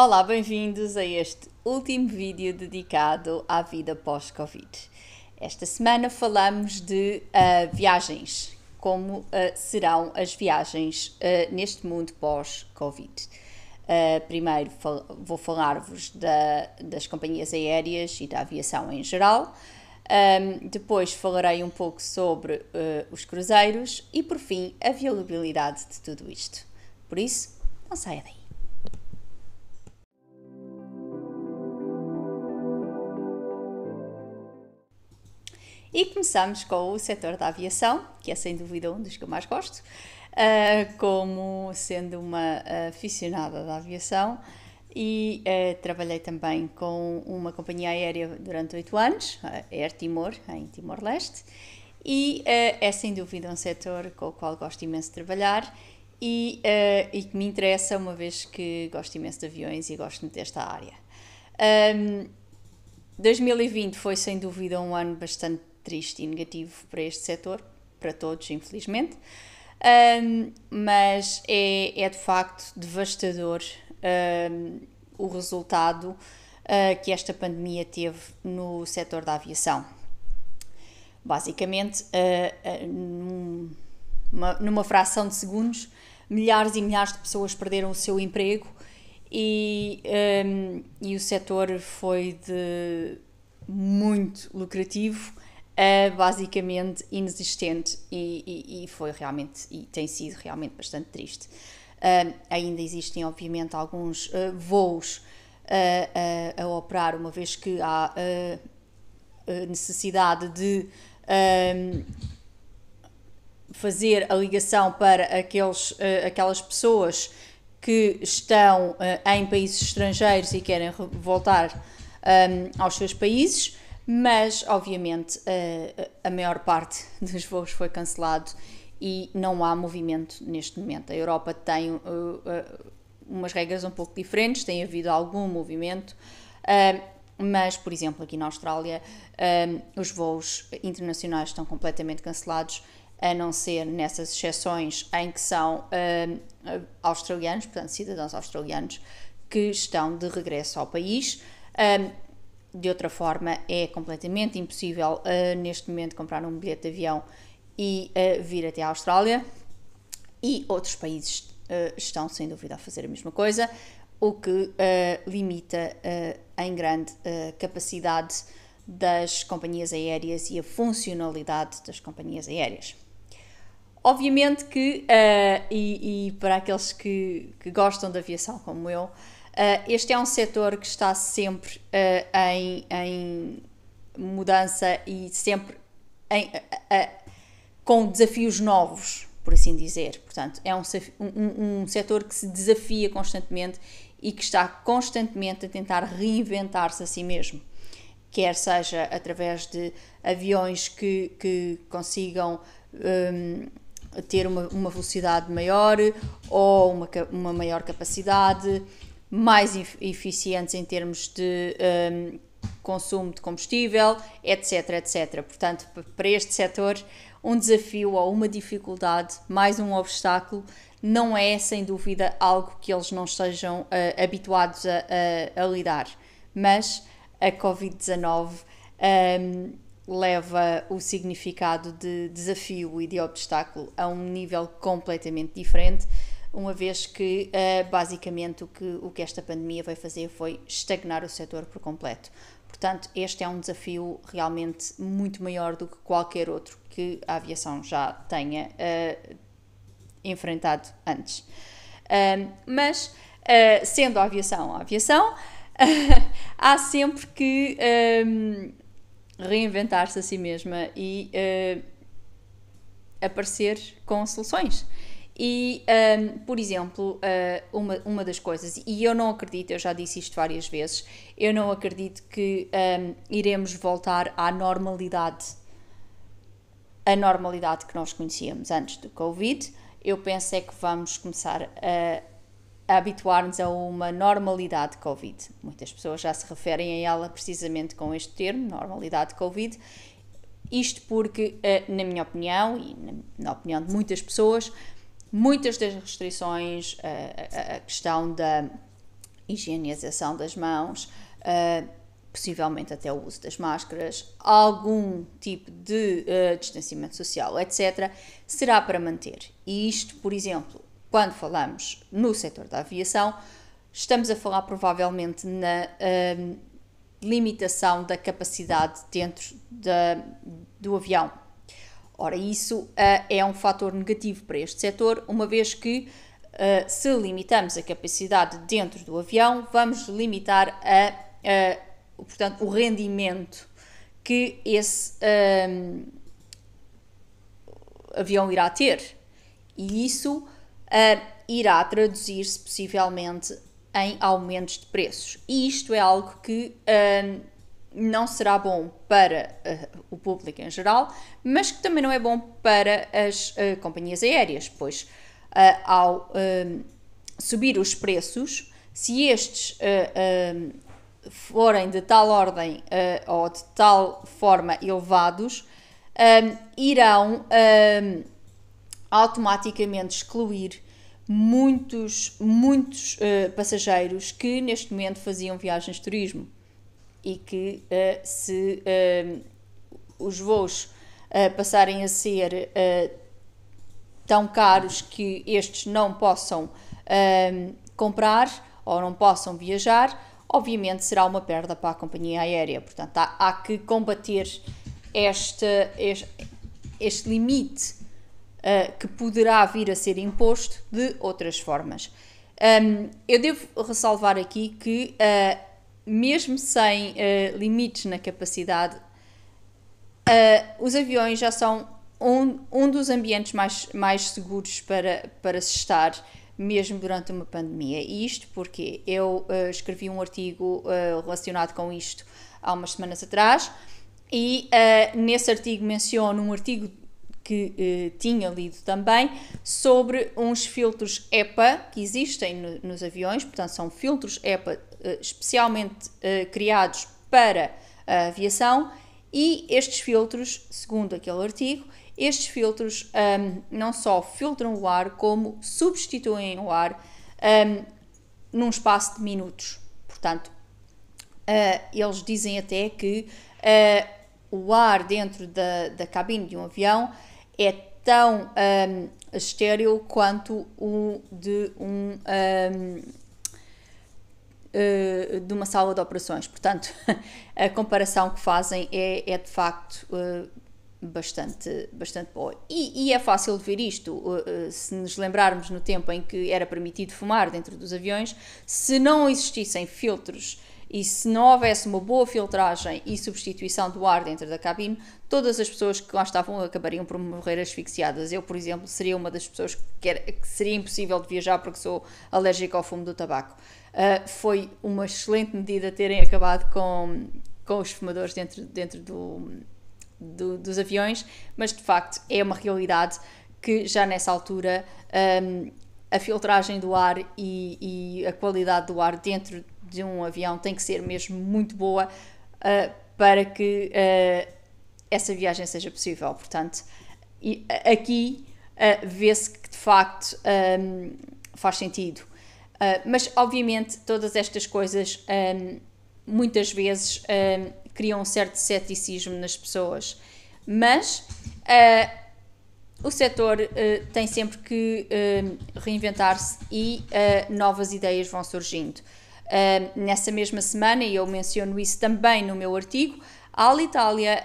Olá, bem-vindos a este último vídeo dedicado à vida pós-Covid. Esta semana falamos de viagens, como serão as viagens neste mundo pós-Covid. Primeiro vou falar-vos das companhias aéreas e da aviação em geral. Depois falarei um pouco sobre os cruzeiros e, por fim, a viabilidade de tudo isto. Por isso, não saia daí. E começamos com o setor da aviação, que é sem dúvida um dos que eu mais gosto, como sendo uma aficionada da aviação, e trabalhei também com uma companhia aérea durante 8 anos, a Air Timor, em Timor-Leste, e é sem dúvida um setor com o qual gosto imenso de trabalhar e que me interessa, uma vez que gosto imenso de aviões e gosto muito desta área. 2020 foi sem dúvida um ano bastante triste e negativo para este setor, para todos, infelizmente, mas é de facto devastador o resultado que esta pandemia teve no setor da aviação. Basicamente, numa fração de segundos, milhares e milhares de pessoas perderam o seu emprego e o setor foi de muito lucrativo a basicamente inexistente e foi realmente, e tem sido realmente bastante triste. Ainda existem obviamente alguns voos a operar, uma vez que há necessidade de fazer a ligação para aquelas pessoas que estão em países estrangeiros e querem voltar aos seus países, mas obviamente a maior parte dos voos foi cancelado e não há movimento neste momento. A Europa tem umas regras um pouco diferentes, tem havido algum movimento, mas, por exemplo, aqui na Austrália, os voos internacionais estão completamente cancelados, a não ser nessas exceções em que são australianos, portanto cidadãos australianos, que estão de regresso ao país. De outra forma, é completamente impossível neste momento comprar um bilhete de avião e vir até à Austrália, e outros países estão sem dúvida a fazer a mesma coisa, o que limita em grande a capacidade das companhias aéreas e a funcionalidade das companhias aéreas. Obviamente que, e para aqueles que gostam de aviação como eu, este é um setor que está sempre em mudança e sempre com desafios novos, por assim dizer. Portanto, é um setor que se desafia constantemente e que está constantemente a tentar reinventar-se a si mesmo. Quer seja através de aviões que consigam ter uma velocidade maior ou uma maior capacidade, mais eficientes em termos de consumo de combustível, etc, etc. Portanto, para este setor, um desafio ou uma dificuldade, mais um obstáculo, não é, sem dúvida, algo que eles não estejam habituados a lidar. Mas a Covid-19 leva o significado de desafio e de obstáculo a um nível completamente diferente, uma vez que basicamente o que esta pandemia vai fazer foi estagnar o setor por completo. Portanto, este é um desafio realmente muito maior do que qualquer outro que a aviação já tenha enfrentado antes. Mas, sendo a aviação, há sempre que reinventar-se a si mesma e aparecer com soluções. E, por exemplo, uma das coisas, e eu não acredito, eu já disse isto várias vezes, eu não acredito que iremos voltar à normalidade, a normalidade que nós conhecíamos antes do Covid. Eu penso é que vamos começar a habituar-nos a uma normalidade Covid. Muitas pessoas já se referem a ela precisamente com este termo, normalidade Covid. Isto porque, na minha opinião, e na opinião de muitas pessoas, muitas das restrições, a questão da higienização das mãos, possivelmente até o uso das máscaras, algum tipo de distanciamento social, etc., será para manter. E isto, por exemplo, quando falamos no setor da aviação, estamos a falar provavelmente na limitação da capacidade dentro do avião. Ora, isso é um fator negativo para este setor, uma vez que se limitamos a capacidade dentro do avião, vamos limitar portanto, o rendimento que esse avião irá ter. E isso irá traduzir-se possivelmente em aumentos de preços. E isto é algo que não será bom para o público em geral, mas que também não é bom para as companhias aéreas, pois ao subir os preços, se estes forem de tal ordem ou de tal forma elevados, irão automaticamente excluir muitos passageiros que neste momento faziam viagens de turismo e que se os voos passarem a ser tão caros que estes não possam comprar ou não possam viajar, obviamente será uma perda para a companhia aérea. Portanto, há que combater este limite que poderá vir a ser imposto de outras formas. Eu devo ressalvar aqui que, mesmo sem limites na capacidade, os aviões já são um dos ambientes mais seguros para se estar, mesmo durante uma pandemia. E isto porque eu escrevi um artigo relacionado com isto há umas semanas atrás e nesse artigo menciono um artigo que tinha lido também sobre uns filtros EPA que existem nos aviões, portanto são filtros EPA especialmente criados para a aviação, e estes filtros, segundo aquele artigo, estes filtros não só filtram o ar, como substituem o ar num espaço de minutos. Portanto, eles dizem até que o ar dentro da cabine de um avião é tão estéril quanto o de de uma sala de operações. Portanto, a comparação que fazem é de facto bastante boa. E é fácil de ver isto. Se nos lembrarmos no tempo em que era permitido fumar dentro dos aviões, se não existissem filtros e se não houvesse uma boa filtragem e substituição do ar dentro da cabine, todas as pessoas que lá estavam acabariam por morrer asfixiadas. Eu, por exemplo, seria uma das pessoas que seria impossível de viajar porque sou alérgica ao fumo do tabaco. Foi uma excelente medida terem acabado com os fumadores dentro dos aviões, mas de facto é uma realidade que já nessa altura a filtragem do ar e a qualidade do ar dentro de um avião tem que ser mesmo muito boa para que essa viagem seja possível. Portanto, aqui vê-se que de facto faz sentido. Mas obviamente todas estas coisas muitas vezes criam um certo ceticismo nas pessoas, mas o setor tem sempre que reinventar-se e novas ideias vão surgindo. Nessa mesma semana, e eu menciono isso também no meu artigo, a Alitalia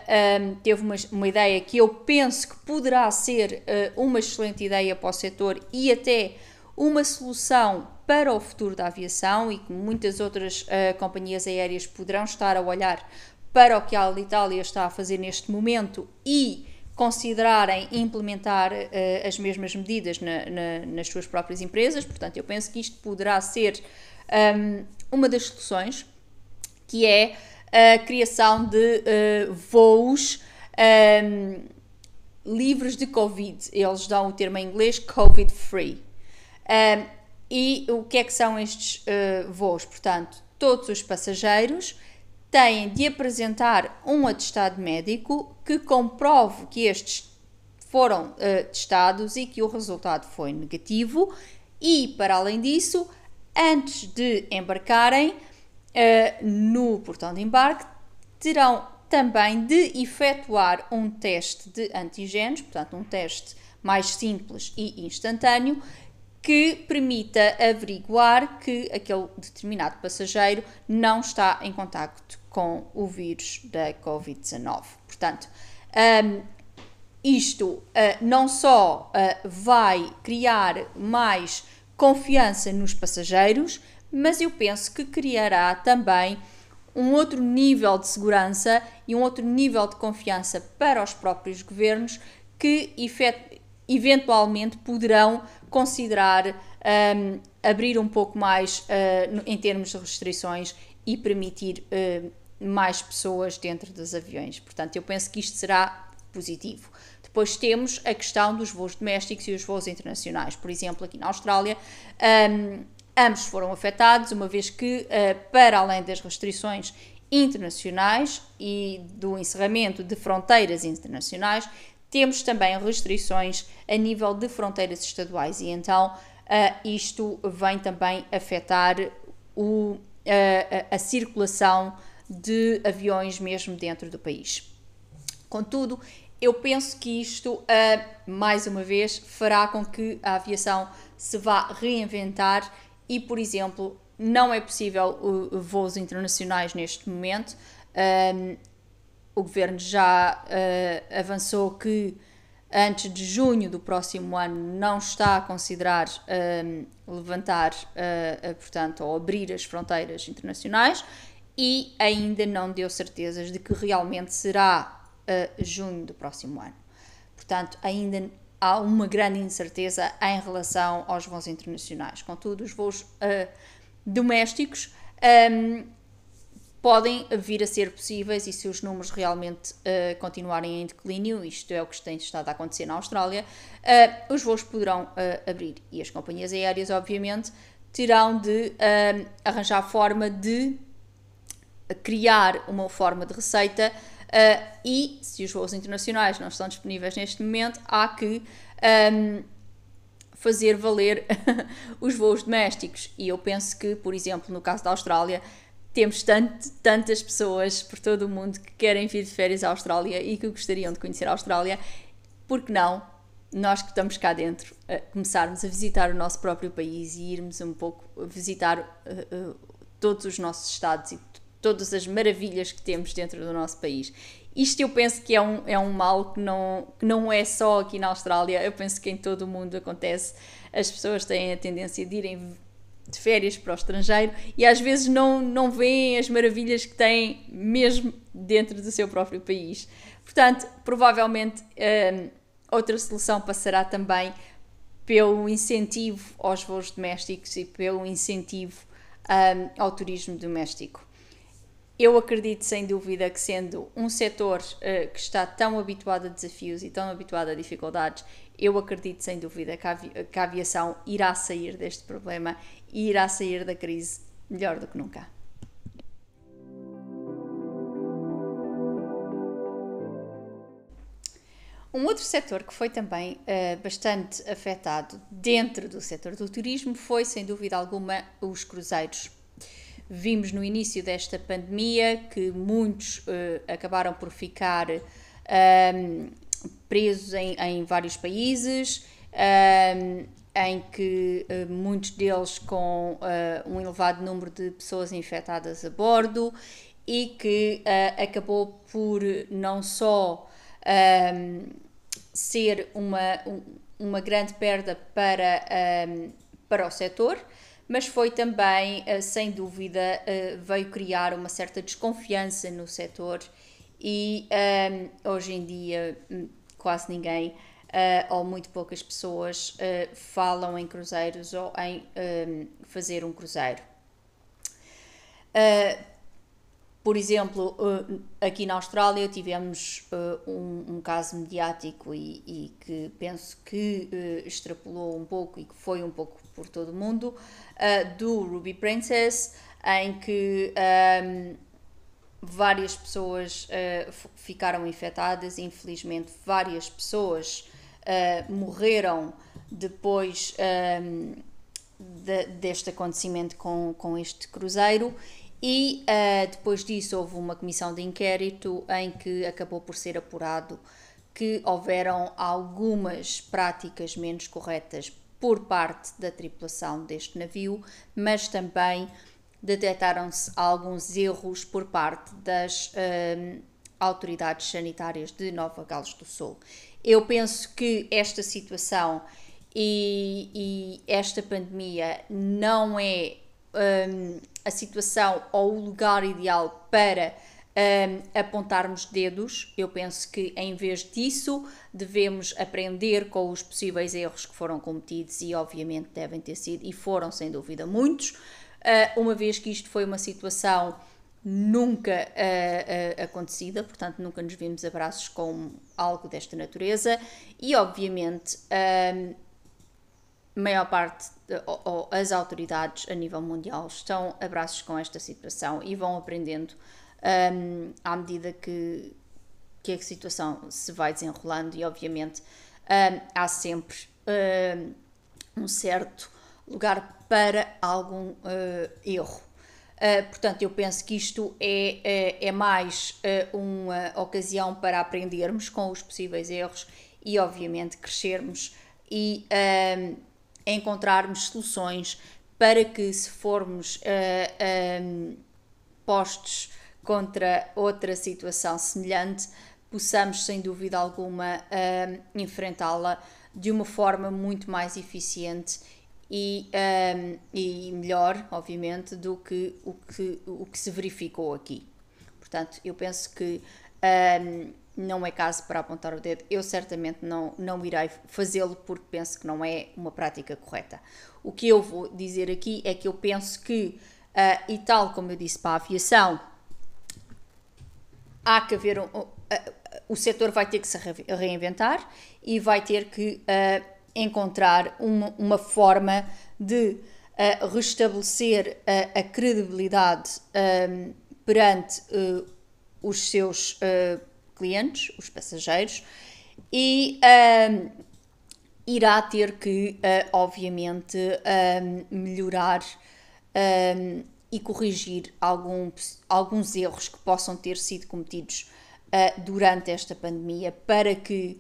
teve uma ideia que eu penso que poderá ser uma excelente ideia para o setor e até uma solução para o futuro da aviação, e que muitas outras companhias aéreas poderão estar a olhar para o que a Alitalia está a fazer neste momento e considerarem implementar as mesmas medidas nas suas próprias empresas. Portanto, eu penso que isto poderá ser uma das soluções, que é a criação de voos livres de Covid. Eles dão o termo em inglês COVID-free. E o que é que são estes voos? Portanto, todos os passageiros têm de apresentar um atestado médico que comprove que estes foram testados e que o resultado foi negativo, e, para além disso, antes de embarcarem no portão de embarque, terão também de efetuar um teste de antigénios, portanto um teste mais simples e instantâneo, que permita averiguar que aquele determinado passageiro não está em contacto com o vírus da Covid-19. Portanto, isto não só vai criar mais confiança nos passageiros, mas eu penso que criará também um outro nível de segurança e um outro nível de confiança para os próprios governos que eventualmente poderão considerar abrir um pouco mais em termos de restrições e permitir mais pessoas dentro dos aviões. Portanto, eu penso que isto será positivo. Depois temos a questão dos voos domésticos e os voos internacionais. Por exemplo, aqui na Austrália, ambos foram afetados, uma vez que, para além das restrições internacionais e do encerramento de fronteiras internacionais, temos também restrições a nível de fronteiras estaduais e então isto vem também afetar a circulação de aviões mesmo dentro do país. Contudo, eu penso que isto, mais uma vez, fará com que a aviação se vá reinventar e, por exemplo, não é possível voos internacionais neste momento. O governo já avançou que antes de junho do próximo ano não está a considerar levantar, portanto, ou abrir as fronteiras internacionais e ainda não deu certezas de que realmente será junho do próximo ano. Portanto, ainda há uma grande incerteza em relação aos voos internacionais. Contudo, os voos domésticos podem vir a ser possíveis e se os números realmente continuarem em declínio, isto é o que tem estado a acontecer na Austrália, os voos poderão abrir e as companhias aéreas, obviamente, terão de arranjar forma de criar uma forma de receita e se os voos internacionais não estão disponíveis neste momento, há que fazer valer os voos domésticos. E eu penso que, por exemplo, no caso da Austrália, temos tantas pessoas por todo o mundo que querem vir de férias à Austrália e que gostariam de conhecer a Austrália, porque não, nós que estamos cá dentro, começarmos a visitar o nosso próprio país e irmos um pouco visitar todos os nossos estados e todas as maravilhas que temos dentro do nosso país. Isto eu penso que é um mal que não é só aqui na Austrália, eu penso que em todo o mundo acontece. As pessoas têm a tendência de irem de férias para o estrangeiro e às vezes não veem as maravilhas que têm mesmo dentro do seu próprio país. Portanto, provavelmente outra solução passará também pelo incentivo aos voos domésticos e pelo incentivo ao turismo doméstico. Eu acredito sem dúvida que sendo um setor que está tão habituado a desafios e tão habituado a dificuldades, eu acredito sem dúvida que a aviação irá sair deste problema e irá sair da crise melhor do que nunca. Um outro setor que foi também bastante afetado dentro do setor do turismo foi, sem dúvida alguma, os cruzeiros. Vimos no início desta pandemia que muitos acabaram por ficar presos em vários países, em que muitos deles com um elevado número de pessoas infectadas a bordo e que acabou por não só ser uma grande perda para o setor, mas foi também, sem dúvida, veio criar uma certa desconfiança no setor e hoje em dia quase ninguém ou muito poucas pessoas falam em cruzeiros ou em fazer um cruzeiro. Por exemplo, aqui na Austrália tivemos um caso mediático e que penso que extrapolou um pouco e que foi um pouco por todo o mundo, do Ruby Princess, em que várias pessoas ficaram infectadas, infelizmente várias pessoas morreram depois deste acontecimento com este cruzeiro. E depois disso houve uma comissão de inquérito em que acabou por ser apurado que houveram algumas práticas menos corretas por parte da tripulação deste navio, mas também detectaram-se alguns erros por parte das autoridades sanitárias de Nova Gales do Sul. Eu penso que esta situação e esta pandemia não é a situação ou o lugar ideal para apontarmos dedos. Eu penso que em vez disso devemos aprender com os possíveis erros que foram cometidos e obviamente devem ter sido e foram sem dúvida muitos, uma vez que isto foi uma situação nunca acontecida, portanto nunca nos vimos a braços com algo desta natureza e obviamente maior parte, ou as autoridades a nível mundial estão a braços com esta situação e vão aprendendo à medida que a situação se vai desenrolando e obviamente há sempre um certo lugar para algum erro. Portanto, eu penso que isto é mais uma ocasião para aprendermos com os possíveis erros e obviamente crescermos e encontrarmos soluções para que, se formos postos contra outra situação semelhante, possamos sem dúvida alguma enfrentá-la de uma forma muito mais eficiente e melhor, obviamente, do que o que se verificou aqui. Portanto, eu penso que não é caso para apontar o dedo. Eu certamente não irei fazê-lo porque penso que não é uma prática correta. O que eu vou dizer aqui é que eu penso que, e tal como eu disse para a aviação, há que haver o setor vai ter que se reinventar e vai ter que encontrar uma forma de restabelecer a credibilidade perante os seus clientes, os passageiros, e irá ter que, obviamente, melhorar e corrigir alguns erros que possam ter sido cometidos durante esta pandemia para que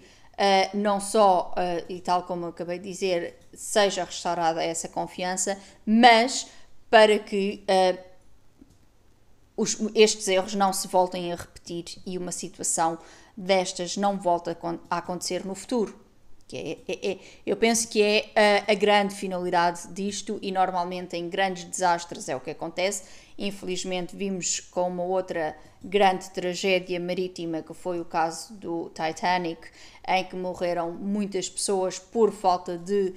não só, e tal como eu acabei de dizer, seja restaurada essa confiança, mas para que estes erros não se voltem a repetir e uma situação destas não volte a acontecer no futuro. Eu penso que é a grande finalidade disto e normalmente em grandes desastres é o que acontece. Infelizmente vimos com uma outra grande tragédia marítima que foi o caso do Titanic, em que morreram muitas pessoas por falta de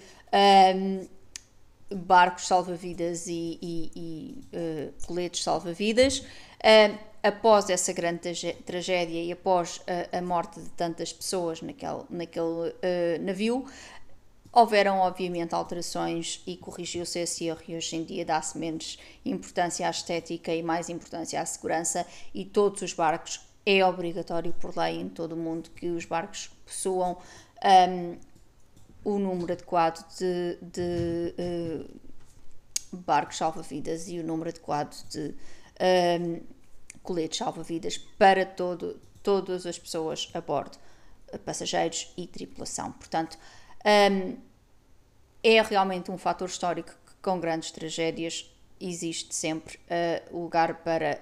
barcos salva-vidas e coletes salva-vidas. Após essa grande tragédia e após a morte de tantas pessoas naquele navio, houveram obviamente alterações e corrigiu-se esse erro e hoje em dia dá-se menos importância à estética e mais importância à segurança e todos os barcos, é obrigatório por lei em todo o mundo que os barcos possuam o número adequado de barcos salva-vidas e o número adequado de coletes salva-vidas para todas as pessoas a bordo, passageiros e tripulação. Portanto, é realmente um fator histórico que com grandes tragédias existe sempre lugar para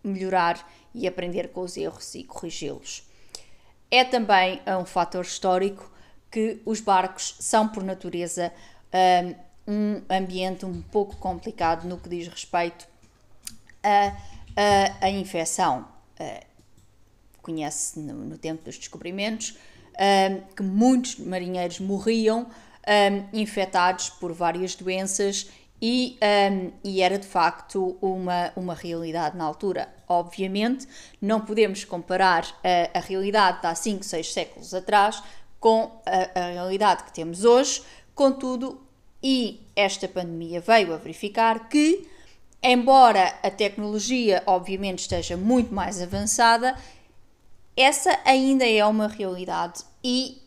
melhorar e aprender com os erros e corrigi-los. É também um fator histórico que os barcos são por natureza um ambiente um pouco complicado no que diz respeito a infecção. Conhece-se no tempo dos descobrimentos que muitos marinheiros morriam infectados por várias doenças e era de facto uma realidade na altura. Obviamente não podemos comparar a realidade de há 5, 6 séculos atrás com a realidade que temos hoje, contudo, e esta pandemia veio a verificar que, embora a tecnologia obviamente esteja muito mais avançada, essa ainda é uma realidade e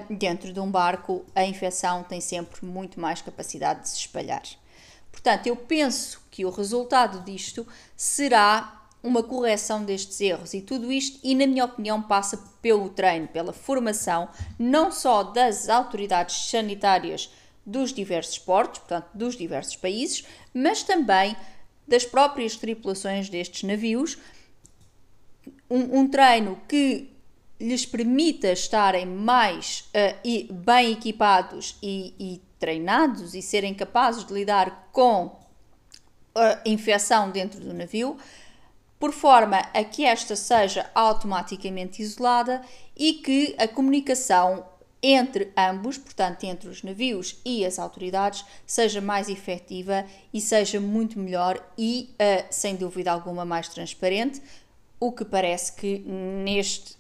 dentro de um barco a infecção tem sempre muito mais capacidade de se espalhar. Portanto, eu penso que o resultado disto será uma correção destes erros e tudo isto, e na minha opinião, passa pelo treino, pela formação, não só das autoridades sanitárias dos diversos portos, portanto, dos diversos países, mas também das próprias tripulações destes navios, um treino que lhes permita estarem mais bem equipados e treinados e serem capazes de lidar com a infecção dentro do navio, por forma a que esta seja automaticamente isolada e que a comunicação entre ambos, portanto entre os navios e as autoridades, seja mais efetiva e seja muito melhor e, sem dúvida alguma, mais transparente, o que parece que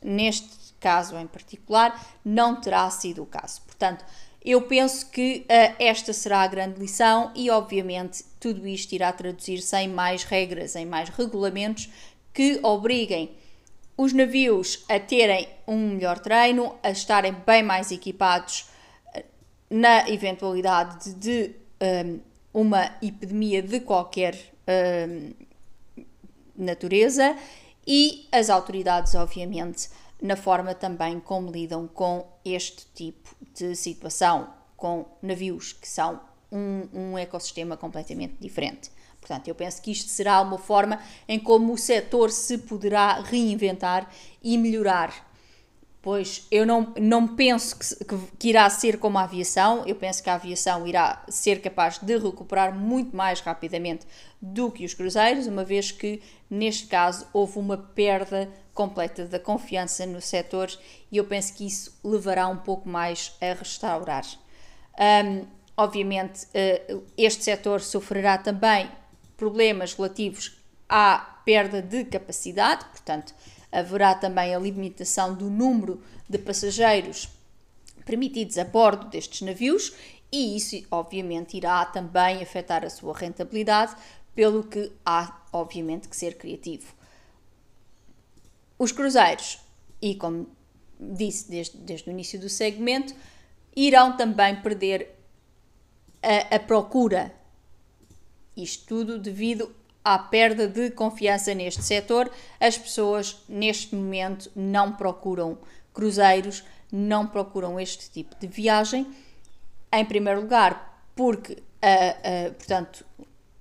neste caso em particular não terá sido o caso. Portanto, eu penso que esta será a grande lição e, obviamente, tudo isto irá traduzir-se em mais regras, em mais regulamentos que obriguem os navios a terem um melhor treino, a estarem bem mais equipados na eventualidade de uma epidemia de qualquer natureza e as autoridades, obviamente, na forma também como lidam com este tipo de situação, com navios que são um ecossistema completamente diferente. Portanto, eu penso que isto será uma forma em como o setor se poderá reinventar e melhorar. Pois eu não penso que irá ser como a aviação, eu penso que a aviação irá ser capaz de recuperar muito mais rapidamente do que os cruzeiros, uma vez que, neste caso, houve uma perda completa da confiança no setor e eu penso que isso levará um pouco mais a restaurar. Obviamente, este setor sofrerá também problemas relativos à perda de capacidade, portanto, haverá também a limitação do número de passageiros permitidos a bordo destes navios e isso, obviamente, irá também afetar a sua rentabilidade, pelo que há, obviamente, que ser criativo. Os cruzeiros, e como disse desde o início do segmento, irão também perder a procura. Isto tudo devido à perda de confiança neste setor. As pessoas, neste momento, não procuram cruzeiros, não procuram este tipo de viagem. Em primeiro lugar, porque, portanto,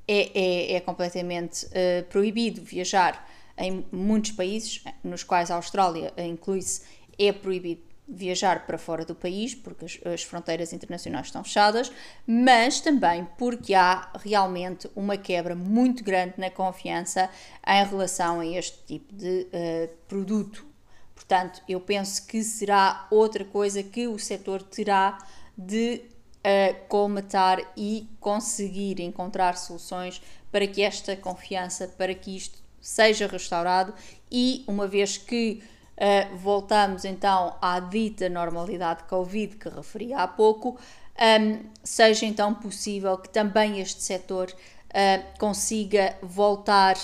é completamente proibido viajar em muitos países, nos quais a Austrália inclui-se, é proibido viajar para fora do país, porque as fronteiras internacionais estão fechadas, mas também porque há realmente uma quebra muito grande na confiança em relação a este tipo de produto. Portanto, eu penso que será outra coisa que o setor terá de colmatar e conseguir encontrar soluções para que esta confiança, para que isto seja restaurado e, uma vez que voltamos então à dita normalidade Covid que referi há pouco, seja então possível que também este setor consiga voltar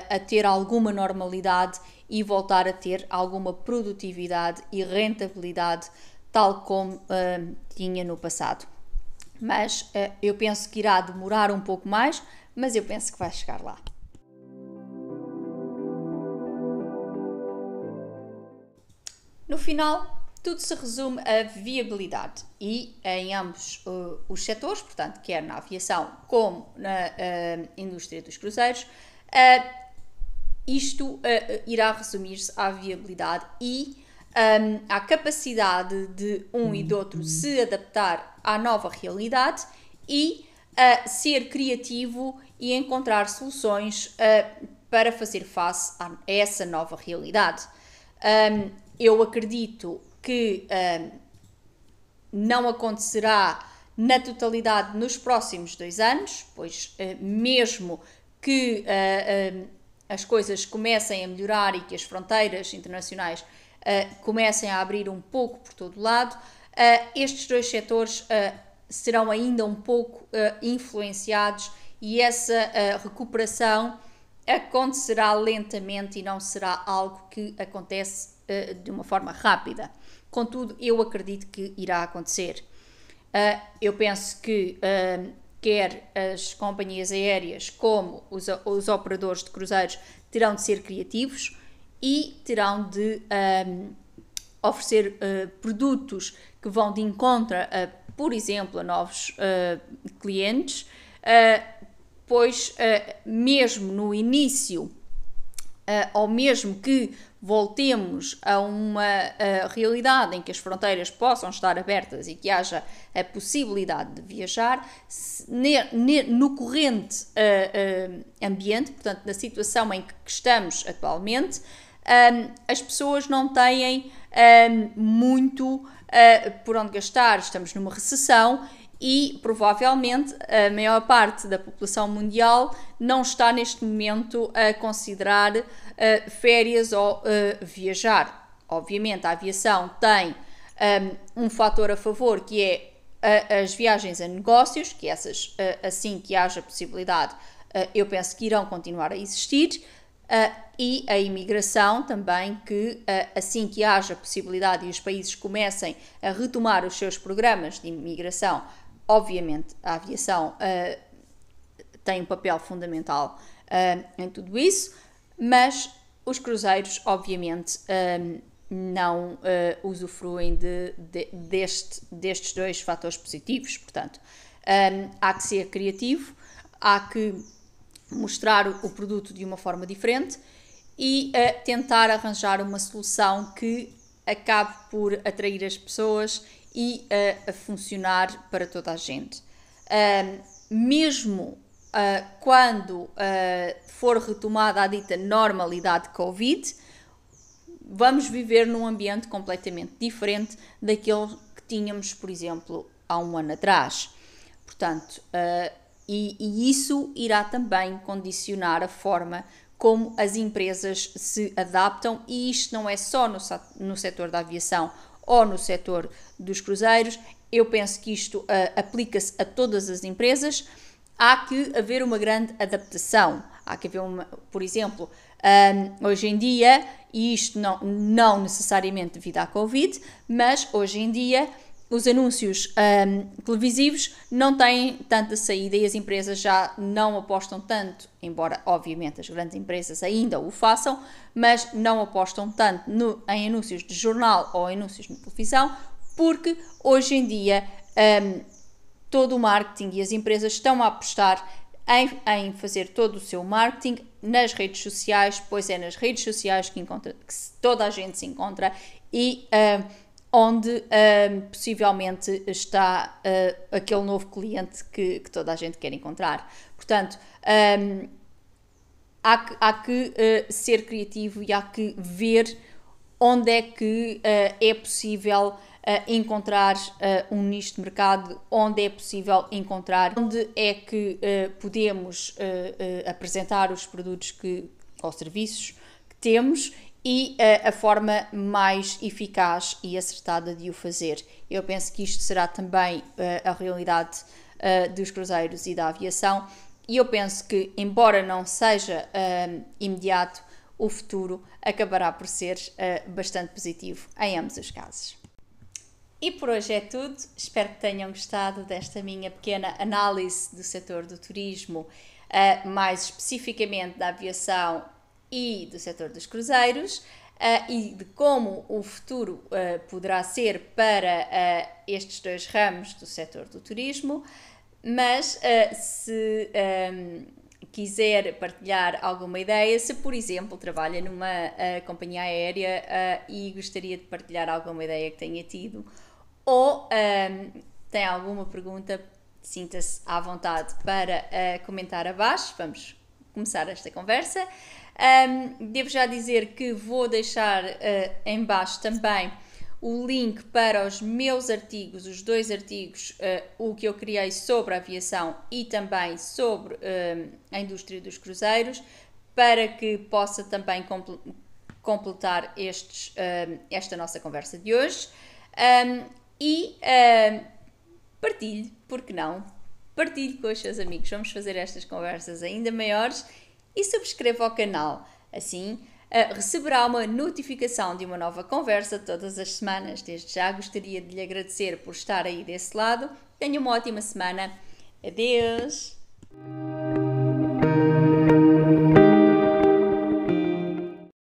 a ter alguma normalidade e voltar a ter alguma produtividade e rentabilidade tal como tinha no passado. Mas eu penso que irá demorar um pouco mais, mas eu penso que vai chegar lá. No final, tudo se resume a viabilidade e em ambos os setores, portanto, quer na aviação como na indústria dos cruzeiros, isto irá resumir-se à viabilidade e à capacidade de um e do outro se adaptar à nova realidade e ser criativo e encontrar soluções para fazer face a essa nova realidade. Eu acredito que não acontecerá na totalidade nos próximos 2 anos, pois mesmo que as coisas comecem a melhorar e que as fronteiras internacionais comecem a abrir um pouco por todo lado, estes 2 setores serão ainda um pouco influenciados e essa recuperação acontecerá lentamente e não será algo que acontece de uma forma rápida. contudo, eu acredito que irá acontecer. Eu penso que quer as companhias aéreas como os operadores de cruzeiros terão de ser criativos e terão de oferecer produtos que vão de encontro, por exemplo, a novos clientes, pois mesmo no início, ou mesmo que voltemos a uma realidade em que as fronteiras possam estar abertas e que haja a possibilidade de viajar, no corrente ambiente, portanto, na situação em que estamos atualmente, as pessoas não têm muito por onde gastar, estamos numa recessão e provavelmente a maior parte da população mundial não está neste momento a considerar férias ou viajar. Obviamente a aviação tem um fator a favor, que é as viagens a negócios, que essas, assim que haja possibilidade, eu penso que irão continuar a existir, e a imigração também, que assim que haja possibilidade e os países comecem a retomar os seus programas de imigração, obviamente a aviação tem um papel fundamental em tudo isso, mas os cruzeiros obviamente não usufruem destes dois fatores positivos. Portanto, há que ser criativo, há que mostrar o produto de uma forma diferente e tentar arranjar uma solução que acabe por atrair as pessoas e a funcionar para toda a gente. Mesmo quando for retomada a dita normalidade Covid, vamos viver num ambiente completamente diferente daquele que tínhamos, por exemplo, há um ano atrás. Portanto, e isso irá também condicionar a forma como as empresas se adaptam, e isto não é só no setor da aviação ou no setor dos cruzeiros. Eu penso que isto aplica-se a todas as empresas. Há que haver uma grande adaptação. Há que haver por exemplo, hoje em dia, e isto não necessariamente devido à Covid, mas hoje em dia os anúncios televisivos não têm tanta saída e as empresas já não apostam tanto, embora obviamente as grandes empresas ainda o façam, mas não apostam tanto em anúncios de jornal ou anúncios na televisão, porque hoje em dia todo o marketing e as empresas estão a apostar em fazer todo o seu marketing nas redes sociais, pois é nas redes sociais que toda a gente se encontra e onde possivelmente está aquele novo cliente que toda a gente quer encontrar. Portanto, há que ser criativo e há que ver onde é que é possível encontrar um nicho de mercado, onde é possível encontrar, onde é que podemos apresentar os produtos ou serviços que temos e a forma mais eficaz e acertada de o fazer. Eu penso que isto será também a realidade dos cruzeiros e da aviação, e eu penso que, embora não seja imediato, o futuro acabará por ser bastante positivo em ambos os casos. E por hoje é tudo. Espero que tenham gostado desta minha pequena análise do setor do turismo, mais especificamente da aviação e do setor dos cruzeiros, e de como o futuro poderá ser para estes dois ramos do setor do turismo. Mas se quiser partilhar alguma ideia, se por exemplo trabalha numa companhia aérea e gostaria de partilhar alguma ideia que tenha tido, ou tem alguma pergunta, sinta-se à vontade para comentar abaixo. Vamos começar esta conversa. Devo já dizer que vou deixar em baixo também o link para os meus artigos, os dois artigos, o que eu criei sobre a aviação e também sobre a indústria dos cruzeiros, para que possa também completar esta nossa conversa de hoje. Partilhe, porque não? Partilhe com os seus amigos. Vamos fazer estas conversas ainda maiores e subscreva o canal. Assim receberá uma notificação de uma nova conversa todas as semanas. Desde já gostaria de lhe agradecer por estar aí desse lado. Tenha uma ótima semana. Adeus!